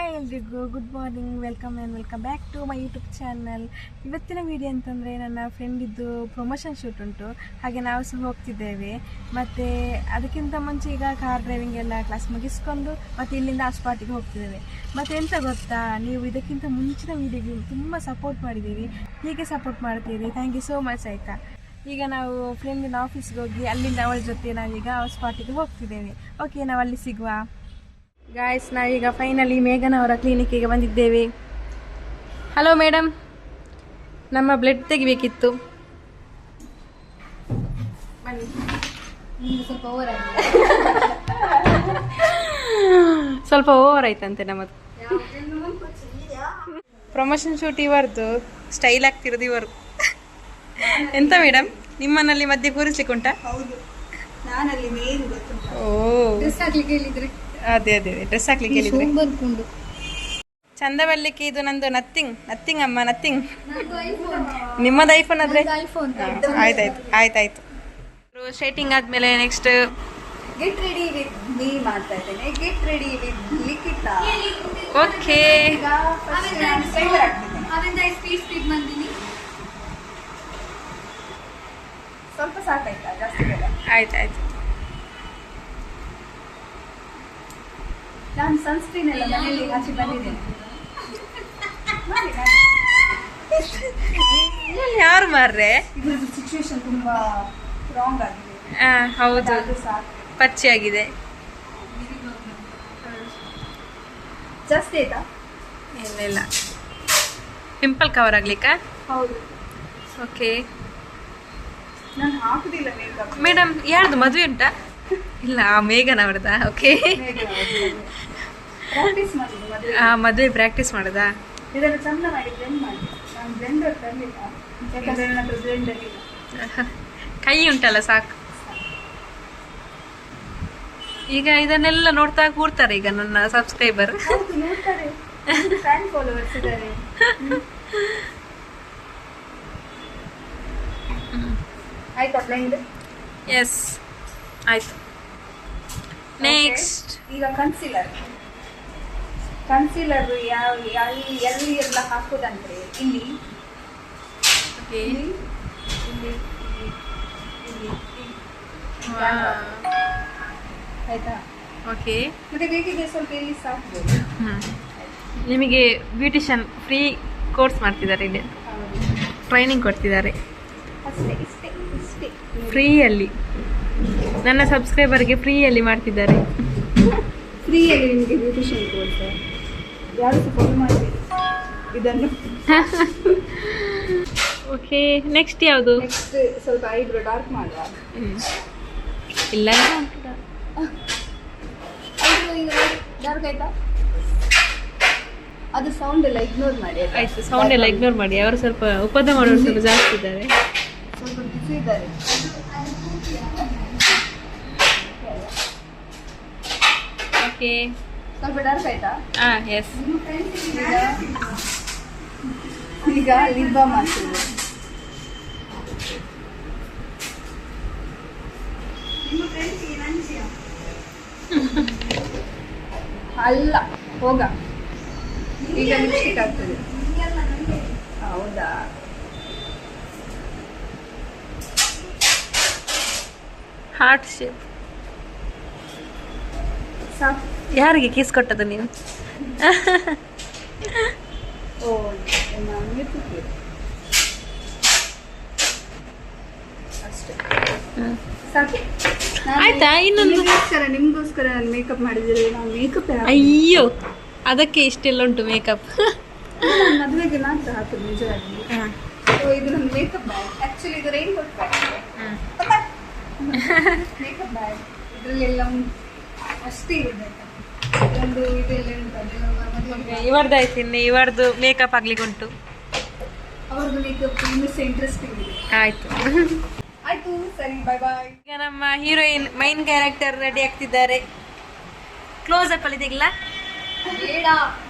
Hi ಎಲ್ರಿಗೂ good morning, welcome back to my YouTube channel. ಇವತ್ತಿನ video ಅಂತಂದರೆ ನನ್ನ ಫ್ರೆಂಡಿದ್ದು ಪ್ರಮೋಷನ್ ಶೂಟ್ ಉಂಟು, ಹಾಗೆ ನಾವು ಸಹ ಹೋಗ್ತಿದ್ದೇವೆ. ಮತ್ತು ಅದಕ್ಕಿಂತ ಮುಂಚೆ ಈಗ ಕಾರ್ ಡ್ರೈವಿಂಗ್ ಎಲ್ಲ ಕ್ಲಾಸ್ ಮುಗಿಸ್ಕೊಂಡು ಮತ್ತು ಇಲ್ಲಿಂದ ಆ ಸ್ಪಾಟಿಗೆ ಹೋಗ್ತಿದ್ದೇವೆ. ಮತ್ತು ಎಂತ ಗೊತ್ತಾ, ನೀವು ಇದಕ್ಕಿಂತ ಮುಂಚಿನ ವೀಡಿಯೋಗೆ ತುಂಬ ಸಪೋರ್ಟ್ ಮಾಡಿದ್ದೀರಿ, ಹೀಗೆ ಸಪೋರ್ಟ್ ಮಾಡ್ತೀರಿ. ಥ್ಯಾಂಕ್ ಯು ಸೋ ಮಚ್ ಆಯಿತಾ. ಈಗ ನಾವು ಫ್ರೆಂಡಿನ ಆಫೀಸ್ಗೆ ಹೋಗಿ ಅಲ್ಲಿಂದ ಅವಳ ಜೊತೆ ನಾವೀಗ ಆ ಸ್ಪಾಟಿಗೆ ಹೋಗ್ತಿದ್ದೇವೆ. ಓಕೆ, ನಾವು ಅಲ್ಲಿ ಸಿಗುವ. ಗಾಯ್ಸ್, ನಾವೀಗ ಫೈನಲಿ ಮೇಘನ ಅವರ ಕ್ಲಿನಿಕ್ಕಿಗೆ ಬಂದಿದ್ದೇವೆ. ಹಲೋ ಮೇಡಮ್, ನಮ್ಮ ಬ್ಲಡ್ ತೆಗಿಬೇಕಿತ್ತು. ಸ್ವಲ್ಪ ಓವರ್ ಆಯ್ತಂತೆ ನಮ್ಮದು. ಪ್ರಮೋಷನ್ ಶೂಟ್ ಇವರದು, ಸ್ಟೈಲ್ ಆಗ್ತಿರೋದು ಇವರು. ಎಂತ ಮೇಡಮ್, ನಿಮ್ಮನ್ನಲ್ಲಿ ಮಧ್ಯೆ ಕೂರಿಸ್ಲಿಕ್ಕೆ ಉಂಟಾ? ಓ, ಅದೇ ಡ್ರೆಸ್ ಹಾಕ್ಲಿಕ್ಕೆ ಹೇಳಿದ್ರೆ ಚಂದ ಬರ್ಲಿಕ್ಕೆ. ಇದು ನಂದು ನಥಿಂಗ್ ಅಮ್ಮ, ನಥಿಂಗ್. ನಿಮ್ಮದು ಐಫೋನ್ ಆದ್ರೆ ಆಯ್ತಾಯ್ತು. ಶೇಟಿಂಗ್ ಆದ್ಮೇಲೆ next get ready with me ಮಾಡ್ತಾ ಇದ್ದೇನೆ. Get ready with Likhitha. Okay, ಸ್ವಲ್ಪ ಸಾಕಾಯ್ತಾ? ಜಾಸ್ತಿ ಬೇಡ. ಆಯ್ತಾಯ್ತು. ನಾನು ಸನ್ಸ್ಕ್ರೀನ್ ಎಲ್ಲ ಮನೆಯಲ್ಲಿ ಹಚ್ಚಿ ಬಂದಿದ್ದೇನೆ. ಯಾರು ಮಾರ್ರೆ? ಇದ್ರದ್ದು ಸಿಚುವೇಶನ್ ತುಂಬಾ ರಾಂಗ್ ಆಗಿದೆ. ಹೌದು, ಅದು ಸಾಕು. ಪಚ್ಚೆ ಆಗಿದೆ. ಜಾಸ್ತಿ ಆಯ್ತಾ? ಇಲ್ಲ, ಪಿಂಪಲ್ ಕವರ್ ಆಗ್ಲಿಕ್ಕಾ? ಹೌದು. ಓಕೆ ನಾನು ಹಾಕುದಿಲ್ಲ ಮೇಕಪ್. ಮೇಡಮ್, ಯಾರ್ದು ಮದುವೆ ಉಂಟಾ? ಇಲ್ಲ, ಮೇಘನ್ ಅವ್ರದಾ? ಓಕೆ, ಪ್ರಾಕ್ಟೀಸ್ ಮಾಡಿದ್ದು ಮದುವೆ. ಮದುವೆ ಪ್ರಾಕ್ಟೀಸ್ ಮಾಡೋದಾ? ಇದನ್ನು ಚಂದ ಮಾಡಿ ಬ್ಲೆಂಡ್ ಮಾಡಿ. ನಾನು ಬ್ಲೆಂಡರ್ ತರಲಿಲ್ಲ, ಯಾಕಂದ್ರೆ ನನ್ನ ಹತ್ರ ಬ್ಲೆಂಡರ್ ಇಲ್ಲ. ಕೈ ಉಂಟಲ್ಲ, ಸಾಕು. ಈಗ ಇದನ್ನೆಲ್ಲ ನೋಡ್ತಾ ಕೂರ್ತಾರೆ ಈಗ ನನ್ನ ಸಬ್ಸ್ಕ್ರೈಬರ್. ಹೌದು, ನೋಡ್ತಾರೆ. ಫ್ಯಾನ್ ಫಾಲೋವರ್ಸ್ ಇದ್ದಾರೆ. ಆಯ್ತಾ ಬ್ಲೆಂಡ್? ಎಸ್, ಆಯ್ತು. ನೆಕ್ಸ್ಟ್ ಈಗ ಕನ್ಸೀಲರ್ ಎಲ್ಲಿ ಎಲ್ಲ ಹಾಕೋದಂದ್ರೆ ಇಲ್ಲಿ ಓಕೆ. ಆಯ್ತಾ? ಓಕೆ, ಮತ್ತೆ ಬೇಕಿದ್ರೆ ಸ್ವಲ್ಪ ಇಲ್ಲಿ ಸಾಕ್ಬೋದು. ನಿಮಗೆ ಬ್ಯೂಟಿಷಿಯನ್ ಫ್ರೀ ಕೋರ್ಸ್ ಮಾಡ್ತಿದ್ದಾರೆ, ಇಲ್ಲಿ ಟ್ರೈನಿಂಗ್ ಕೊಡ್ತಿದ್ದಾರೆ ಇಷ್ಟೇ ಫ್ರೀಯಲ್ಲಿ. ನನ್ನ ಸಬ್ಸ್ಕ್ರೈಬರ್ಗೆ ಫ್ರೀಯಲ್ಲಿ ಮಾಡ್ತಿದ್ದಾರೆ. ಫ್ರೀಯಲ್ಲಿ ನಿಮಗೆ ಬ್ಯೂಟಿಷಿಯನ್ ಕೋರ್ಸ್. ಯಾರು ಸಹ ಫಾಲೋ ಮಾಡಬೇಡಿ ಇದನ್ನು. ಓಕೆ, ನೆಕ್ಸ್ಟ್ ಯಾವುದು? ನೆಕ್ಸ್ಟ್ ಸ್ವಲ್ಪ ಐಬ್ರೋ ಡಾರ್ಕ್ ಮಾಡುವ. ಇಲ್ಲ, ಐಬ್ರೋ ಈಗ ಡಾರ್ಕ್ ಆಯ್ತಾ? ಅದು ಸೌಂಡ್ ಎಲ್ಲ ಇಗ್ನೋರ್ ಮಾಡಿ. ಆಯ್ತು, ಸೌಂಡ್ ಎಲ್ಲ ಇಗ್ನೋರ್ ಮಾಡಿ. ಅವರು ಸ್ವಲ್ಪ ಉಪದ ಮಾಡೋರು ಸ್ವಲ್ಪ ಜಾಸ್ತಿ ಇದ್ದಾರೆ, ಸ್ವಲ್ಪ ಬಿಸಿ ಇದ್ದಾರೆ. ಓಕೆ, ಸ್ವಲ್ಪ ಡಾರ್ಕ್ ಆಯ್ತಾ? ಎಸ್. ಈಗ ಲಿಪ್ ಬಾಮ್ ಮಾಡ್ತೀವಿ. ಅಲ್ಲ, ಹೋಗ. ಈಗ ಲಿಪ್ಸ್ಟಿಕ್ ಆಗ್ತದೆ. ಹೌದಾ? Heart shape. ಸಾಕು. ಯಾರಿಗೆ ಕಿಸ್ ಕೊಟ್ಟದ್ದು ನೀವು? ಓ, ನಾನು ಅಷ್ಟೇ ಸಾಕು. ಆಯ್ತಾ? ಇನ್ನೊಂದು ನಿಮ್ಗೋಸ್ಕರ ನಾನು ಮೇಕಪ್ ಮಾಡಿದ್ರೆ ನಾವು ಮೇಕಪ್. ಅಯ್ಯೋ, ಅದಕ್ಕೆ ಇಷ್ಟೆಲ್ಲ ಉಂಟು ಮೇಕಪ್. ಮದುವೆಗೆ ಮಾತ್ರ ಹಾಕೋದು ನಿಜವಾಗಿ. ಇದು ನನ್ನ ಮೇಕಪ್ ಬ್ಯಾಗ್. ಆಕ್ಚುಲಿ ಇದು raincoat bag. Makeup bag ಇದರಲ್ಲೆಲ್ಲ ಅಷ್ಟೇ ಇದೆ. ಒಂದು ಇದೆಲ್ಲ ಉಂಟು. ಇವರದಾಯ್ತು, ಇನ್ನು ಇವರದು ಮೇಕಪ್ ಆಗ್ಲಿಕ್ಕೆ ಉಂಟು. ಅವ್ರದ್ದು ಮೇಕಪ್ ಇನ್ನೂ ಇಂಟ್ರೆಸ್ಟಿಂಗ್ ಇದೆ. ಆಯ್ತು ಆಯ್ತು, ಸರಿ, ಬಾಯ್ ಬಾಯ್. ಈಗ ನಮ್ಮ ಹೀರೋಯಿನ್ ಮೈನ್ ಕ್ಯಾರೆಕ್ಟರ್ ರೆಡಿ ಆಗ್ತಿದ್ದಾರೆ. ಕ್ಲೋಸ್ ಅಪ್ ಅಲ್ಲಿ ತೆಗಿಲ್ಲ?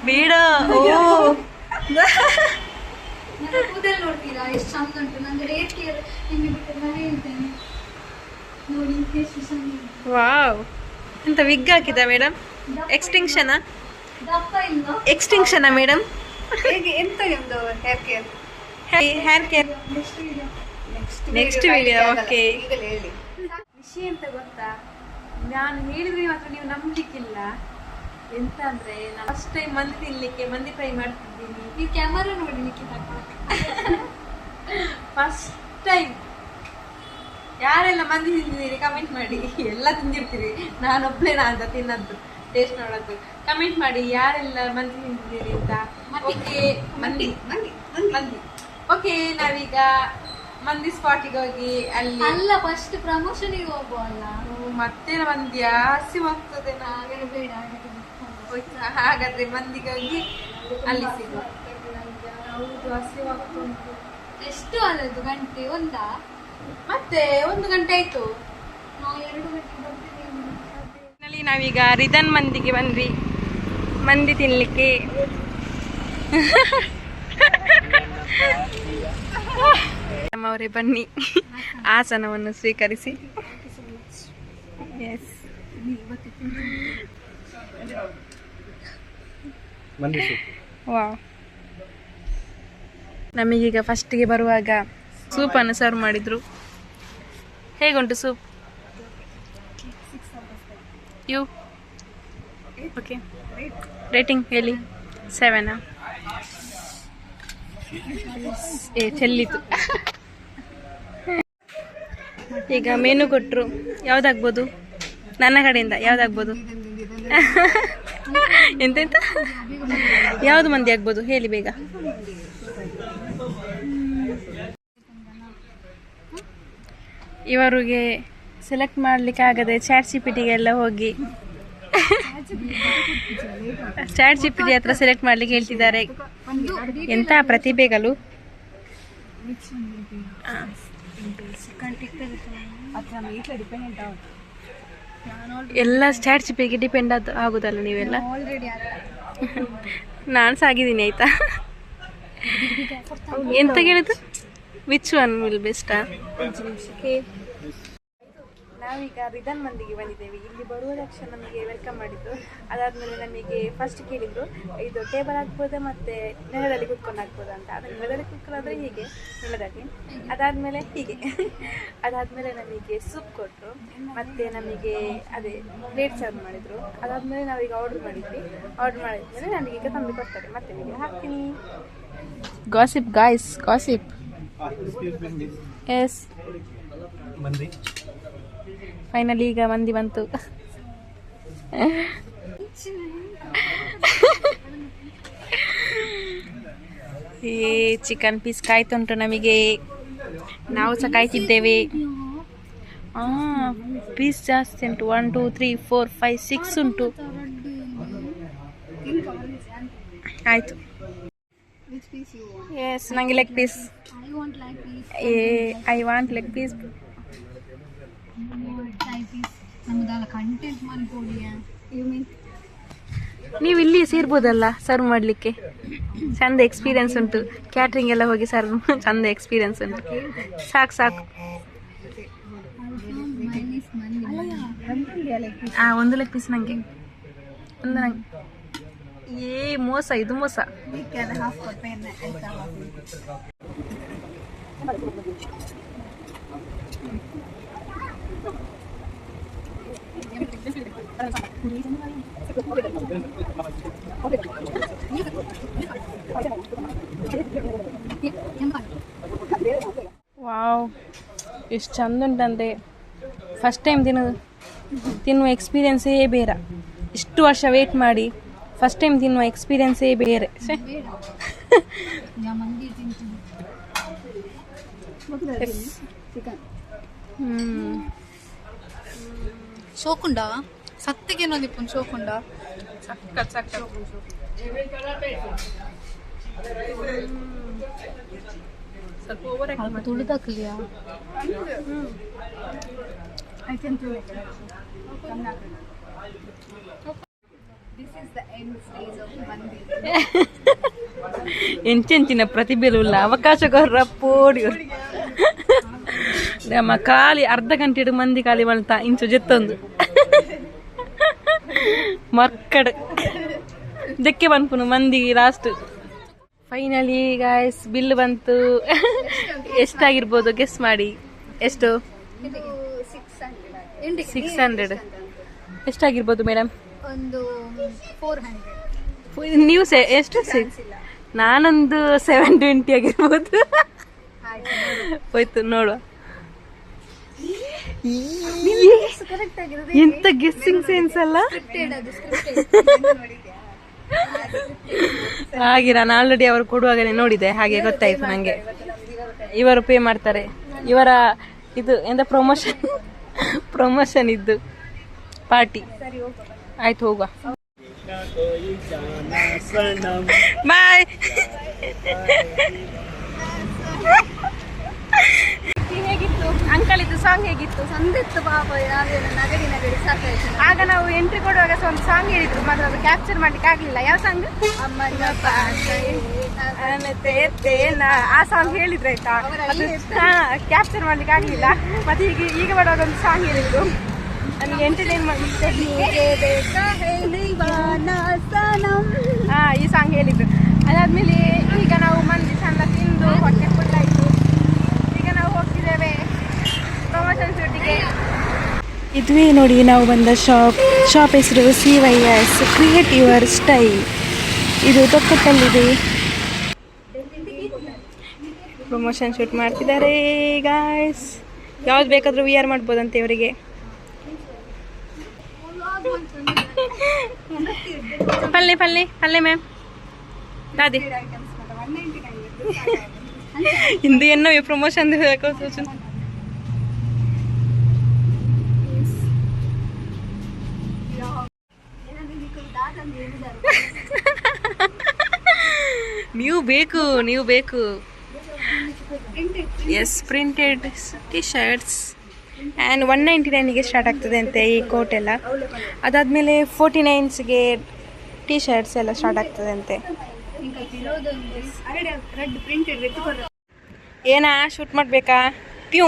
ಬೇಡ. ಓ, ಕೂದಲು ನೋಡ್ತೀರಾ ಎಷ್ಟು ಚಂದ ಉಂಟು. ನಂಗೆ ರೇಟ್ ಕೇರ್ ನಿಮಗೆ ಬಿಟ್ಟು ನಾನು ಹೇಳ್ತೇನೆ ನೋಡಿ ಎಷ್ಟು ಚಂದ. ವಾವ್, ಎಂತ ವಿಗ್ ಹಾಕಿದ ಮೇಡಮ್? ಎಕ್ಸ್ಟಿಂಕ್ಷನಾ? ದಪ್ಪ ಇಲ್ವಾ? Extinction madam? ಹೇಗೆ ಎಂತ ನಿಮ್ದು hair care? Hair care next video. Okay. ಈಗಲೇ ಹೇಳಿ. ವಿಷಯ ಎಂತ ಗೊತ್ತಾ, ನಾನು ಹೇಳಿದ್ರೆ ಮಾತ್ರ ನೀವು ನಂಬಲಿಕ್ಕಿಲ್ಲ. ಎಂತ ಅಂದ್ರೆ ನಾನು ಫಸ್ಟ್ ಟೈಮ್ ಮಂದಿ ತಿನ್ಲಿಕ್ಕೆ ಮಂದಿ ಫ್ರೈ ಮಾಡ್ತಿದ್ದೀನಿ. ನೀವು ಕ್ಯಾಮರಾ ನೋಡ್ಲಿಕ್ಕೆ ಫಸ್ಟ್ ಟೈಮ್. ಯಾರೆಲ್ಲ ಮಂದಿ ತಿಂದಿದ್ದೀರಿ ಕಮೆಂಟ್ ಮಾಡಿ. ಎಲ್ಲ ತಿಂದಿರ್ತೀರಿ, ನಾನೊಬ್ಳೇನಾ ಅಂತ ತಿನ್ನದ್ದು ಟೇಸ್ಟ್ ನೋಡೋದು. ಕಮೆಂಟ್ ಮಾಡಿ ಯಾರೆಲ್ಲ ಮಂದಿ ತಿಂದಿದ್ದೀರಿ ಅಂತ. ಓಕೆ, ಮಂದಿ ಓಕೆ, ನಾವೀಗ ಮಂದಿ ಸ್ಪಾಟಿಗೆ ಹೋಗಿ ಅಲ್ಲಿ ಅಲ್ಲ ಫಸ್ಟ್ ಪ್ರಮೋಷನ್ಗೆ ಹೋಗುವಲ್ಲ. ಮತ್ತೆ ಮಂದಿಯ ಹಸಿ ಹೋಗ್ತದೆ. ಹಾಗಾದ್ರೆ ಬೇಡ. ಹಾಗಾದ್ರೆ ಮಂದಿಗೆ ಹೋಗಿ ಅಲ್ಲಿ ಸಿಗುವ. ಹೌದು, ಹಸಿ ಹೋಗ್ತುಂಟು. ಎಷ್ಟು ಆದದ್ದು ಗಂಟೆ? ಒಂದಾ? ಮತ್ತೆ 1 ಗಂಟೆ ಆಯ್ತು. ನಾವು 2 ಗಂಟೆಗೆ ಬರ್ತೀವಿ. ನಾವೀಗ ರಿದನ್ ಮಂದಿಗೆ ಬಂದ್ವಿ ಮಂದಿ ತಿನ್ಲಿಕ್ಕೆ. ನಮ್ಮವರೇ ಬನ್ನಿ ಆಸನವನ್ನು ಸ್ವೀಕರಿಸಿ. Yes, wow. ನಮಗೀಗ ಫಸ್ಟಿಗೆ ಬರುವಾಗ ಸೂಪನ್ನು ಸರ್ವ್ ಮಾಡಿದ್ರು. ಹೇಗುಂಟು ಸೂಪ್? ಯು ಓಕೆ, ರೇಟಿಂಗ್ ಹೇಳಿ. 7. ಚೆಲ್ಲಿತು. ಈಗ ಮೆನು ಕೊಟ್ಟರು. ಯಾವ್ದಾಗ್ಬೋದು ನನ್ನ ಕಡೆಯಿಂದ? ಯಾವ್ದಾಗ್ಬೋದು? ಎಂತೆಂತ ಯಾವುದು ಮಂದಿ ಆಗ್ಬೋದು ಹೇಳಿ ಬೇಗ. ಇವರಿಗೆ ಸೆಲೆಕ್ಟ್ ಮಾಡ್ಲಿಕ್ಕೆ ಆಗದೆ ಚಾಟ್ ಜಿಪಿಟಿಗೆಲ್ಲ ಹೋಗಿ ಚಾಟ್ ಜಿಪಿಟಿ ಹತ್ರ ಸೆಲೆಕ್ಟ್ ಮಾಡ್ಲಿಕ್ಕೆ ಹೇಳ್ತಿದ್ದಾರೆ. ಎಂತ ಪ್ರತಿಭೆಗಳು! ಎಲ್ಲ ಚಾಟ್ ಜಿಪಿಟಿಗೆ ಡಿಪೆಂಡ್ ಆಗುದಲ್ಲ ನೀವೆಲ್ಲ. ನಾನು ಸಾಗಿದ್ದೀನಿ ಆಯ್ತಾ. ಎಂತ ಕೇಳಿದ್ರು? Which one will best? ನಾವೀಗ ರಿದನ್ ಮಂದಿಗೆ ಬಂದಿದ್ದೇವೆ. ಇಲ್ಲಿ ಬರುವ ತಕ್ಷಣ ನಮಗೆ ವೆಲ್ಕಮ್ ಮಾಡಿದ್ರು. ಅದಾದಮೇಲೆ ನಮಗೆ ಫಸ್ಟ್ ಕೇಳಿದ್ರು, ಇದು ಟೇಬಲ್ ಹಾಕ್ಬೋದಾ ಮತ್ತು ನೆಲದಲ್ಲಿ ಕುತ್ಕೊಂಡು ಹಾಕ್ಬೋದಾ ಅಂತ. ಅದನ್ನು ನೆಲದಲ್ಲಿ ಕುತ್ಕೊಳ್ಳೋದ್ರೆ ಹೀಗೆ ನೆಲದಲ್ಲಿ, ಅದಾದಮೇಲೆ ಹೀಗೆ. ಅದಾದಮೇಲೆ ನಮಗೆ ಸೂಪ್ ಕೊಟ್ಟರು, ಮತ್ತು ನಮಗೆ ಅದೇ ಪ್ಲೇಟ್ ಸರ್ವ್ ಮಾಡಿದರು. ಅದಾದಮೇಲೆ ನಾವೀಗ ಆರ್ಡ್ರ್ ಮಾಡಿದ್ವಿ. ಆರ್ಡ್ರ್ ಮಾಡಿದ್ಮೇಲೆ ನಮಗೀಗ ತಂದು ಕೊಡ್ತಾರೆ. ಮತ್ತೆ ವಿಡಿಯೋ ಹಾಕ್ತೀನಿ. Gossip guys, gossip. Yes, finally ಈಗ ಮಂದಿ ಬಂತು. ಚಿಕನ್ ಪೀಸ್ ಕಾಯ್ತುಂಟು ನಮಗೆ. ನಾವು ಸಹ ಕಾಯ್ತಿದ್ದೇವೆ. ಪೀಸ್ ಜಾಸ್ತಿ ಉಂಟು. 1 2 3 4 5 6 ಉಂಟು. ಆಯ್ತು. ಎಸ್, ನನಗೆ leg piece. I want leg piece. ನೀವು ಇಲ್ಲಿ ಸೇರ್ಬೋದಲ್ಲ ಸರ್ವ್ ಮಾಡಲಿಕ್ಕೆ. ಚಂದ ಎಕ್ಸ್ಪೀರಿಯನ್ಸ್ ಉಂಟು. ಕ್ಯಾಟ್ರಿಂಗ್ ಎಲ್ಲ ಹೋಗಿ ಸರ್ವ್ ಚಂದ ಎಕ್ಸ್ಪೀರಿಯನ್ಸ್ ಉಂಟು. ಸಾಕು ಸಾಕು. ಒಂದು ಲೆಗ್ ಪೀಸ್ ನನಗೆ. ಒಂದು ನಂಗೆ. ಮೋಸ, ಇದು ಮೋಸ. ವಾವ್, ಎಷ್ಟು ಚಂದ ಉಂಟಂತೆ. ಫಸ್ಟ್ ಟೈಮ್ ತಿನ್ನುವ ಎಕ್ಸ್ಪೀರಿಯನ್ಸೇ ಬೇರೆ. ಇಷ್ಟು ವರ್ಷ ವೇಟ್ ಮಾಡಿ ಫಸ್ಟ್ ಟೈಮ್ ತಿನ್ನುವ ಎಕ್ಸ್ಪೀರಿಯನ್ಸೇ ಬೇರೆ. ಶೋಕುಂಡ ಸತ್ತಿಗೆ ನೋದಿಪ್ಪು ಶೋಕುಂಡ ಸಕ್ಕ ಸಕ್ಕ ಸ್ವಲ್ಪ ಓವರ್ ಆಗಿ ತುಳಿದಾಕಲಿಯಾ? ಎಂಚೆಂಚಿನ ಪ್ರತಿಭೆಲ್ಲ ಅವಕಾಶಗಾರ ಪೋಡಿಯರು ನಮ್ಮ ಖಾಲಿ ಅರ್ಧ ಗಂಟೆ ಮಂದಿ ಖಾಲಿ ಮಲ್ತಾ ಇಂಚು ಜೆತ್ತೊಂದು ಮಕ್ಕಳು ಇದಕ್ಕೆ ಬಂದ್ಪುನು ಮಂದಿಗೆ ಲಾಸ್ಟ್ ಫೈನಲಿ ಗಾಯ್ಸ್ ಬಿಲ್ ಬಂತು. ಎಷ್ಟಾಗಿರ್ಬೋದು ಗೆಸ್ ಮಾಡಿ. ಎಷ್ಟು? 600. ಎಷ್ಟಾಗಿರ್ಬೋದು ಮೇಡಮ್? ಒಂದು 400. ನೀವು ಎಷ್ಟು? ನಾನೊಂದು 720 ಆಗಿರ್ಬೋದು. ಹೋಯ್ತು ನೋಡುವ. ಎಂತ ಗೆಸ್ಸಿಂಗ್ ಸೆನ್ಸ್ ಅಲ್ಲ. ಹಾಗೆ ನಾನು ಆಲ್ರೆಡಿ ಅವರು ಕೊಡುವಾಗಲೇ ನೋಡಿದೆ, ಹಾಗೆ ಗೊತ್ತಾಯ್ತು ನಂಗೆ. ಇವರು ಪೇ ಮಾಡ್ತಾರೆ. ಇವರ ಇದು ಎಂತ ಪ್ರಮೋಷನ್ ಇದ್ದು ಪಾರ್ಟಿ. ಆಯ್ತು ಹೋಗುವ. ಬಾಯ್. ಹೇಗಿತ್ತು ಅಂಕಲ್ ಇದು ಸಾಂಗ್? ಹೇಗಿತ್ತು? ಸಂದಿತ್ತು ಪಾಪ, ಯಾವೇನು ನಗಡಿ ನಗಡಿ ಸಾಕಾಯ್ತು. ಆಗ ನಾವು ಎಂಟ್ರಿ ಕೊಡುವಾಗ ಒಂದು ಸಾಂಗ್ ಹೇಳಿದ್ರು, ಮಾತ್ರ ಅದು ಕ್ಯಾಪ್ಚರ್ ಮಾಡ್ಲಿಕ್ಕೆ ಆಗ್ಲಿಲ್ಲ. ಯಾವ ಸಾಂಗ್? ಆ ಸಾಂಗ್ ಹೇಳಿದ್ರು ಆಯ್ತಾ, ಕ್ಯಾಪ್ಚರ್ ಮಾಡ್ಲಿಕ್ಕೆ ಆಗ್ಲಿಲ್ಲ. ಮತ್ತೆ ಈಗ ಬರುವಾಗ ಒಂದು ಸಾಂಗ್ ಹೇಳಿದ್ರು, ನನಗೆ ಎಂಟರ್ಟೈನ್ ಈ ಸಾಂಗ್ ಹೇಳಿದ್ರು. ಅದಾದ್ಮೇಲೆ ಈಗ ನಾವು ಮಂದಿ ಚಂದ ತಿಂದು ಹೊಟ್ಟೆ ಫುಲ್ ಆಯ್ತು. ಈಗ ನಾವು ಹೋಗ್ತಿದ್ದೇವೆ ಪ್ರಮೋಷನ್ ಶೂಟಿಗೆ. ಇದುವೇ ನೋಡಿ ನಾವು ಬಂದ ಶಾಪ್ ಹೆಸರು CYS ಕ್ರಿಯೇಟ್ ಯುವರ್ ಸ್ಟೈಲ್. ಇದು ತೊಕ್ಕಟ್ಟಲ್ಲಿದೆ. ಪ್ರಮೋಷನ್ ಶೂಟ್ ಮಾಡ್ತಿದ್ದಾರೆ ಗಾಯ್ಸ್. ಯಾವ್ದು ಬೇಕಾದರೂ ವಿಯರ್ ಮಾಡ್ಬೋದಂತೆ ಇವರಿಗೆ. ಪಲ್ಲೆ ಮ್ಯಾಮ್ ದಾದಿ ಹಿಂದೆ ಎನ್ನೋ ಪ್ರಮೋಷನ್ ನೀವು ಬೇಕು. Yes, printed T shirts and 199ಗೆ ಸ್ಟಾರ್ಟ್ ಆಗ್ತದೆ ಅಂತೆ ಈ ಕೋಟ್ ಎಲ್ಲ. ಅದಾದಮೇಲೆ 49ಸ್ಗೆ ಟಿ ಶರ್ಟ್ಸ್ ಎಲ್ಲ ಸ್ಟಾರ್ಟ್ ಆಗ್ತದೆ ಅಂತೆ. ಏನಾ ಶೂಟ್ ಮಾಡಬೇಕಾ? ಪ್ಯೂ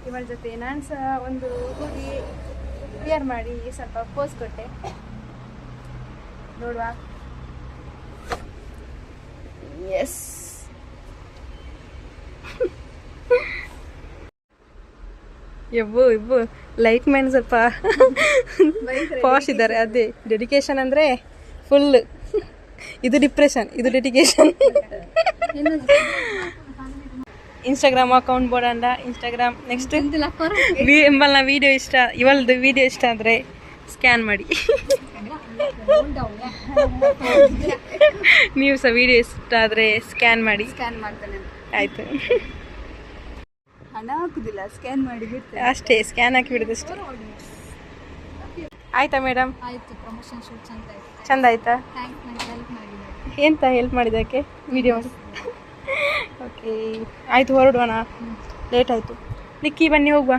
ಇವಳ ಜೊತೆ ನಾನು ಸಹ ಒಂದು ಹುಡಿ ವಿಯರ್ ಮಾಡಿ ಸ್ವಲ್ಪ ಪೋಸ್ ಕೊಟ್ಟೆ. ನೋಡುವ. ಎಸ್, ಇಬ್ಬು ಲೈಟ್ ಮ್ಯಾನ್ ಸ್ವಲ್ಪ ಪಾಶ್ ಇದ್ದಾರೆ. ಅದೇ ಡೆಡಿಕೇಶನ್ ಅಂದರೆ ಫುಲ್. ಇದು ಡಿಪ್ರೆಷನ್, ಇದು ಡೆಡಿಕೇಶನ್. ಇನ್ಸ್ಟಾಗ್ರಾಮ್ ಅಕೌಂಟ್ ಬೋಡಂಡ ಇನ್ಸ್ಟಾಗ್ರಾಮ್. ನೆಕ್ಸ್ಟ್ ಎಂಬಲ್ನ ವೀಡಿಯೋ ಇಷ್ಟ, ಇವಳದು ವೀಡಿಯೋ ಇಷ್ಟ ಅಂದರೆ ಸ್ಕ್ಯಾನ್ ಮಾಡಿ. ನೀವು ಸಹ ವೀಡಿಯೋ ಇಷ್ಟ ಆದರೆ ಸ್ಕ್ಯಾನ್ ಮಾಡಿ. ಆಯಿತು, ಹಣ ಹಾಕುದಿಲ್ಲ, ಸ್ಕ್ಯಾನ್ ಮಾಡಿ ಬಿಡ್ತೇನೆ ಅಷ್ಟೇ. ಸ್ಕ್ಯಾನ್ ಹಾಕಿ ಬಿಡೋದಷ್ಟೇ. ಆಯ್ತಾ ಮೇಡಮ್? ಆಯ್ತು. ಪ್ರಮೋಷನ್ ಶೂಟ್ ಚಂದ ಆಯ್ತಾ? ಎಂತ ಹೆಲ್ಪ್ ಮಾಡಿದ್ದಕ್ಕೆ? ವಿಡಿಯೋ ಮಾಡಿ. ಓಕೆ ಆಯಿತು, ಹೊರಡುವಣ. ಲೇಟ್ ಆಯಿತು. ನಿಕ್ಕಿ ಬನ್ನಿ ಹೋಗುವ.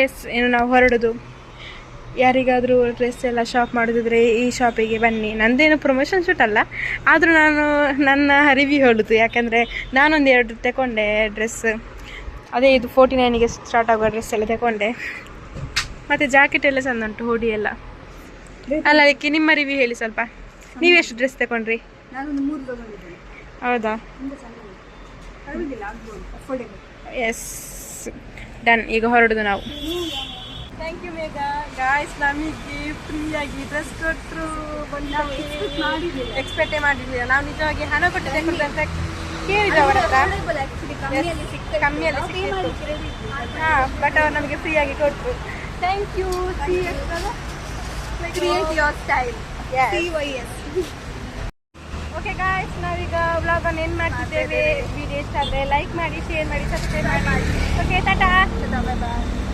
ಎಸ್, ಏನು ನಾವು ಹೊರಡೋದು. ಯಾರಿಗಾದರೂ ಡ್ರೆಸ್ ಎಲ್ಲ ಶಾಪ್ ಮಾಡೋದಿದ್ರೆ ಈ ಶಾಪಿಗೆ ಬನ್ನಿ. ನಂದೇನು ಪ್ರಮೋಷನ್ ಶೂಟ್ ಅಲ್ಲ, ಆದರೂ ನಾನು ನನ್ನ ರಿವ್ಯೂ ಹೇಳೋದು. ಯಾಕಂದರೆ ನಾನೊಂದು 2 ತಗೊಂಡೆ ಡ್ರೆಸ್. ಅದೇ ಇದು 49ಗೆ ಸ್ಟಾರ್ಟ್ ಆಗುವ ಡ್ರೆಸ್ ಎಲ್ಲ ತಗೊಂಡೆ. ಮತ್ತು ಜಾಕೆಟ್ ಎಲ್ಲ ಚಂದ ಉಂಟು, ಹುಡಿ ಎಲ್ಲ. ಅಲ್ಲ, ಅದಕ್ಕೆ ನಿಮ್ಮ ರಿವ್ಯೂ ಹೇಳಿ ಸ್ವಲ್ಪ. ನೀವೆಷ್ಟು ಡ್ರೆಸ್ ತಗೊಂಡ್ರಿ? ನಾನೊಂದು 3 ತಗೊಂಡಿದ್ದೇನೆ. ಹೌದಾ? Yes, done. ಈಗ ಹೊರಡೋದು ನಾವು. Thank you Megha. ಗಾಯ್ಸ್, ನಮಗೆ ಫ್ರೀಯಾಗಿ ಡ್ರೆಸ್ ಕೊಟ್ಟರು. ಎಕ್ಸ್ಪೆಕ್ಟೇ ಮಾಡಿರಲಿಲ್ಲ. ನಾವು ನಿಜವಾಗಿ ಹಣ ಕೊಟ್ಟು ತಗೊಂಡು ಅಂತ ಕೇಳಿದ್ರು ಅವರ ಹತ್ರ. ಕಮ್ಮಿಯಲ್ಲಿ ಸಿಕ್ಕಿತ್ತು. ಹಾಂ, ಬಟ್ ಅವ್ರು ನಮಗೆ ಫ್ರೀಯಾಗಿ ಕೊಟ್ಟರು. Thank you. Create your style. CYS. Okay guys, ನಾವೀಗ ವ್ಲಾಗನ್ನು ಏನು ಮಾಡ್ತಿದ್ದೇವೆ. ವಿಡಿಯೋ ಇಷ್ಟ ಆದರೆ ಲೈಕ್ ಮಾಡಿ, ಶೇರ್ ಮಾಡಿ, ಸಬ್ಸ್ಕ್ರೈಬ್ ಮಾಡಿ. ಓಕೆ, ಟಾಟಾ. ಬಾಯ್ ಬಾಯ್.